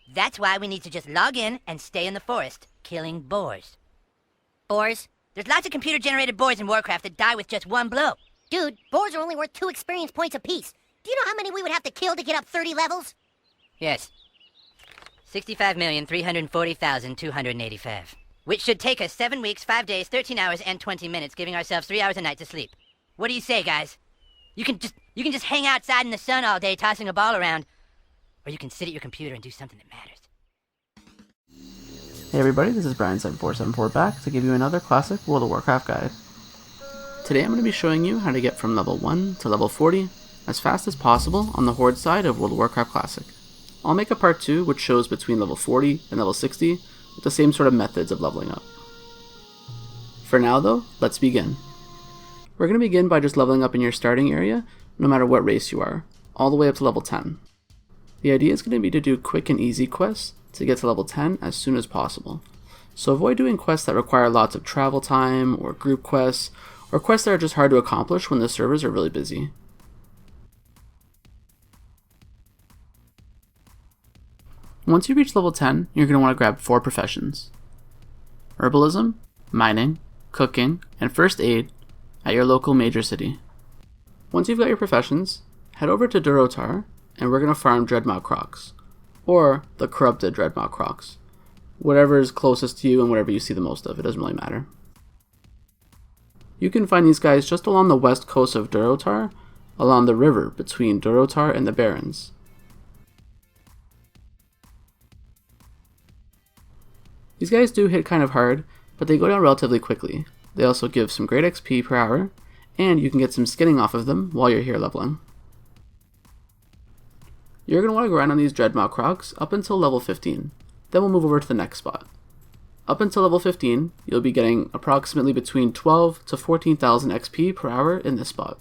That's why we need to just log in and stay in the forest, killing boars. Boars? There's lots of computer-generated boars in Warcraft that die with just one blow. Dude, boars are only worth 2 experience points apiece. Do you know how many we would have to kill to get up 30 levels? Yes. 65,340,285. Which should take us 7 weeks, 5 days, 13 hours, and 20 minutes, giving ourselves 3 hours a night to sleep. What do you say, guys? You can just hang outside in the sun all day tossing a ball around, or you can sit at your computer and do something that matters. Hey everybody, this is Brian7474 back to give you another classic World of Warcraft guide. Today I'm going to be showing you how to get from level 1 to level 40 as fast as possible on the Horde side of World of Warcraft Classic. I'll make a part 2 which shows between level 40 and level 60 with the same sort of methods of leveling up. For now though, let's begin. We're going to begin by just leveling up in your starting area, no matter what race you are, all the way up to level 10. The idea is going to be to do quick and easy quests to get to level 10 as soon as possible. So avoid doing quests that require lots of travel time, or group quests, or quests that are just hard to accomplish when the servers are really busy. Once you reach level 10, you're going to want to grab 4 professions: Herbalism, Mining, Cooking, and First Aid at your local major city. Once you've got your professions, head over to Durotar, and we're going to farm Dreadmaw Crocs, or the corrupted Dreadmaw Crocs. Whatever is closest to you and whatever you see the most of, it doesn't really matter. You can find these guys just along the west coast of Durotar, along the river between Durotar and the Barrens. These guys do hit kind of hard, but they go down relatively quickly. They also give some great XP per hour, and you can get some skinning off of them while you're here leveling. You're going to want to grind on these Dreadmaw Crocs up until level 15, then we'll move over to the next spot. Up until level 15, you'll be getting approximately between 12 to 14,000 XP per hour in this spot.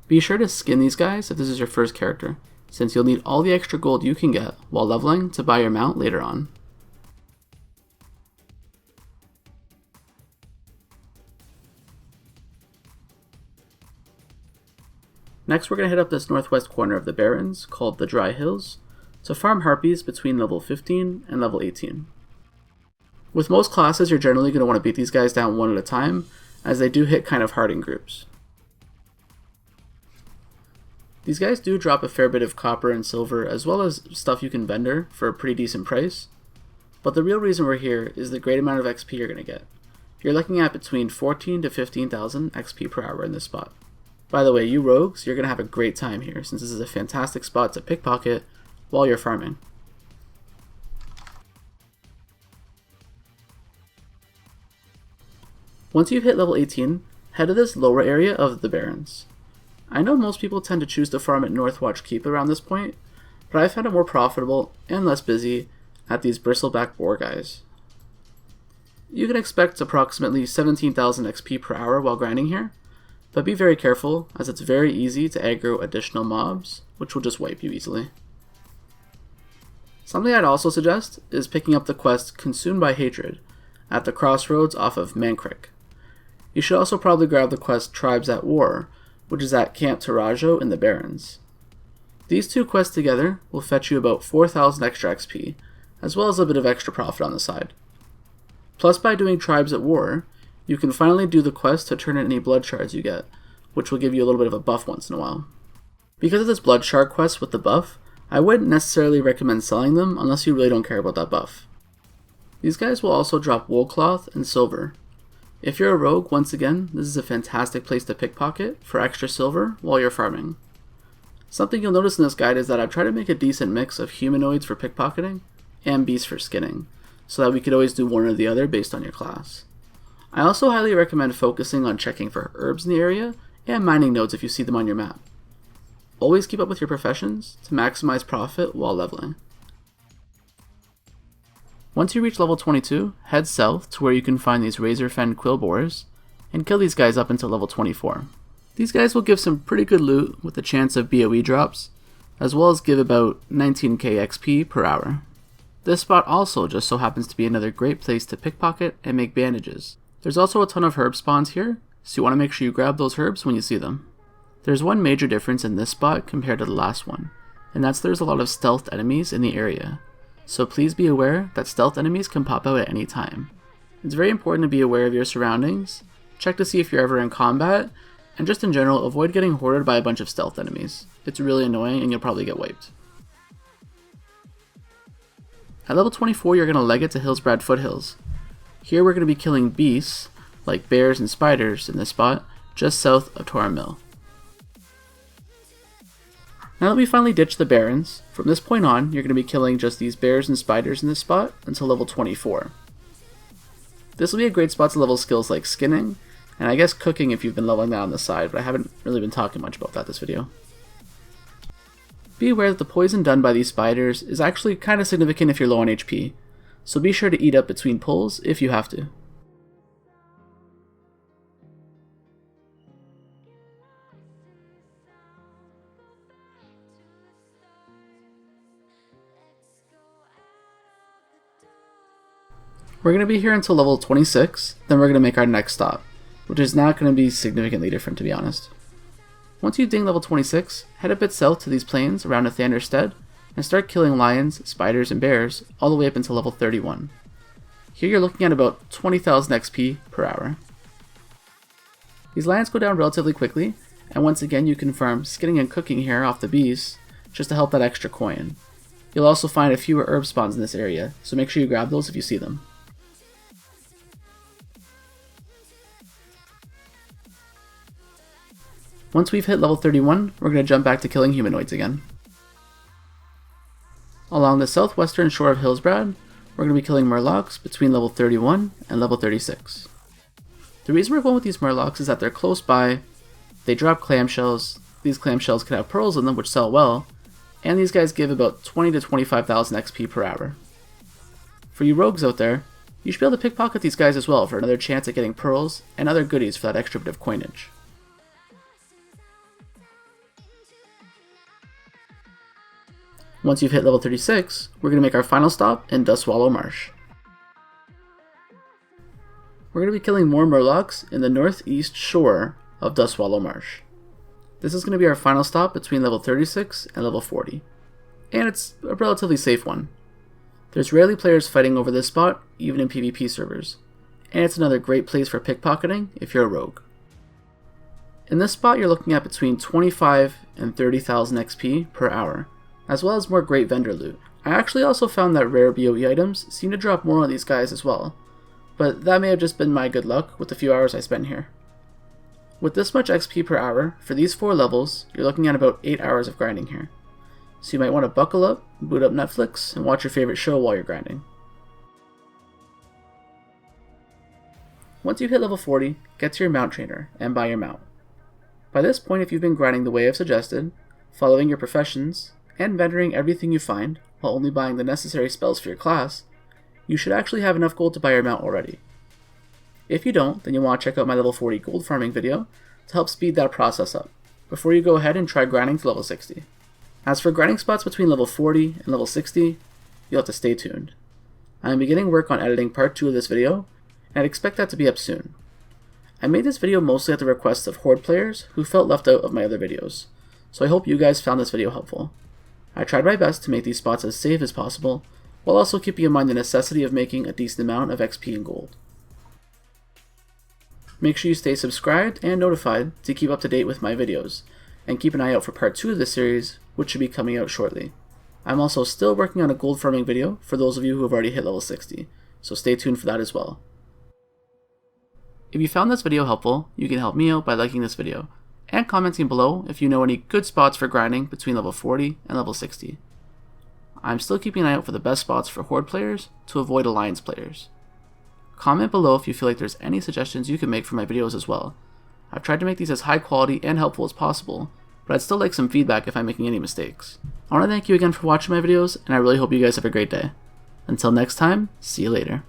Be sure to skin these guys if this is your first character, since you'll need all the extra gold you can get while leveling to buy your mount later on. Next we're going to hit up this northwest corner of the Barrens, called the Dry Hills, to farm Harpies between level 15 and level 18. With most classes you're generally going to want to beat these guys down one at a time, as they do hit kind of hard in groups. These guys do drop a fair bit of copper and silver, as well as stuff you can vendor for a pretty decent price, but the real reason we're here is the great amount of XP you're going to get. You're looking at between 14 to 15,000 XP per hour in this spot. By the way, you rogues, you're going to have a great time here, since this is a fantastic spot to pickpocket while you're farming. Once you've hit level 18, head to this lower area of the Barrens. I know most people tend to choose to farm at Northwatch Keep around this point, but I found it more profitable and less busy at these Bristleback boar guys. You can expect approximately 17,000 XP per hour while grinding here, but be very careful, as it's very easy to aggro additional mobs, which will just wipe you easily. Something I'd also suggest is picking up the quest Consumed by Hatred at the crossroads off of Mankrik. You should also probably grab the quest Tribes at War, which is at Camp Tarajo in the Barrens. These two quests together will fetch you about 4,000 extra XP, as well as a bit of extra profit on the side. Plus, by doing Tribes at War, you can finally do the quest to turn in any blood shards you get, which will give you a little bit of a buff once in a while. Because of this blood shard quest with the buff, I wouldn't necessarily recommend selling them unless you really don't care about that buff. These guys will also drop wool cloth and silver. If you're a rogue, once again, this is a fantastic place to pickpocket for extra silver while you're farming. Something you'll notice in this guide is that I've tried to make a decent mix of humanoids for pickpocketing and beasts for skinning, so that we could always do one or the other based on your class. I also highly recommend focusing on checking for herbs in the area and mining nodes if you see them on your map. Always keep up with your professions to maximize profit while leveling. Once you reach level 22, head south to where you can find these Razorfen Quill Boars, and kill these guys up until level 24. These guys will give some pretty good loot with a chance of BOE drops, as well as give about 19k XP per hour. This spot also just so happens to be another great place to pickpocket and make bandages. There's also a ton of herb spawns here, so you want to make sure you grab those herbs when you see them. There's one major difference in this spot compared to the last one, and that's there's a lot of stealth enemies in the area. So please be aware that stealth enemies can pop out at any time. It's very important to be aware of your surroundings, check to see if you're ever in combat, and just in general, avoid getting hoarded by a bunch of stealth enemies. It's really annoying and you'll probably get wiped. At level 24, you're going to leg it to Hillsbrad Foothills. Here we're going to be killing beasts, like bears and spiders in this spot, just south of Tora Mill. Now that we finally ditched the barrens, from this point on, you're going to be killing just these bears and spiders in this spot until level 24. This will be a great spot to level skills like skinning, and I guess cooking if you've been leveling that on the side, but I haven't really been talking much about that this video. Be aware that the poison done by these spiders is actually kind of significant if you're low on HP, so be sure to eat up between pulls if you have to. We're going to be here until level 26, then we're going to make our next stop, which is not going to be significantly different to be honest. Once you ding level 26, head a bit south to these plains around Athander Stead, and start killing lions, spiders, and bears all the way up until level 31. Here you're looking at about 20,000 XP per hour. These lions go down relatively quickly, and once again you can farm skinning and cooking here off the beasts, just to help that extra coin. You'll also find a fewer herb spawns in this area, so make sure you grab those if you see them. Once we've hit level 31, we're going to jump back to killing humanoids again. Along the southwestern shore of Hillsbrad, we're going to be killing Murlocs between level 31 and level 36. The reason we're going with these Murlocs is that they're close by, they drop clamshells, these clamshells can have pearls in them which sell well, and these guys give about 20 to 25,000 XP per hour. For you rogues out there, you should be able to pickpocket these guys as well for another chance at getting pearls and other goodies for that extra bit of coinage. Once you've hit level 36, we're going to make our final stop in Dustswallow Marsh. We're going to be killing more Murlocs in the northeast shore of Dustswallow Marsh. This is going to be our final stop between level 36 and level 40, and it's a relatively safe one. There's rarely players fighting over this spot, even in PvP servers, and it's another great place for pickpocketing if you're a rogue. In this spot you're looking at between 25 and 30,000 XP per hour, as well as more great vendor loot. I actually also found that rare BOE items seem to drop more on these guys as well, but that may have just been my good luck with the few hours I spent here. With this much XP per hour, for these 4 levels, you're looking at about 8 hours of grinding here. So you might want to buckle up, boot up Netflix, and watch your favorite show while you're grinding. Once you hit level 40, get to your mount trainer, and buy your mount. By this point, if you've been grinding the way I've suggested, following your professions, and vendoring everything you find, while only buying the necessary spells for your class, you should actually have enough gold to buy your mount already. If you don't, then you'll want to check out my level 40 gold farming video to help speed that process up, before you go ahead and try grinding to level 60. As for grinding spots between level 40 and level 60, you'll have to stay tuned. I am beginning work on editing part 2 of this video, and I'd expect that to be up soon. I made this video mostly at the request of Horde players who felt left out of my other videos, so I hope you guys found this video helpful. I tried my best to make these spots as safe as possible, while also keeping in mind the necessity of making a decent amount of XP and gold. Make sure you stay subscribed and notified to keep up to date with my videos, and keep an eye out for part 2 of this series, which should be coming out shortly. I'm also still working on a gold farming video for those of you who have already hit level 60, so stay tuned for that as well. If you found this video helpful, you can help me out by liking this video, and commenting below if you know any good spots for grinding between level 40 and level 60. I'm still keeping an eye out for the best spots for Horde players to avoid Alliance players. Comment below if you feel like there's any suggestions you can make for my videos as well. I've tried to make these as high quality and helpful as possible, but I'd still like some feedback if I'm making any mistakes. I want to thank you again for watching my videos, and I really hope you guys have a great day. Until next time, see you later.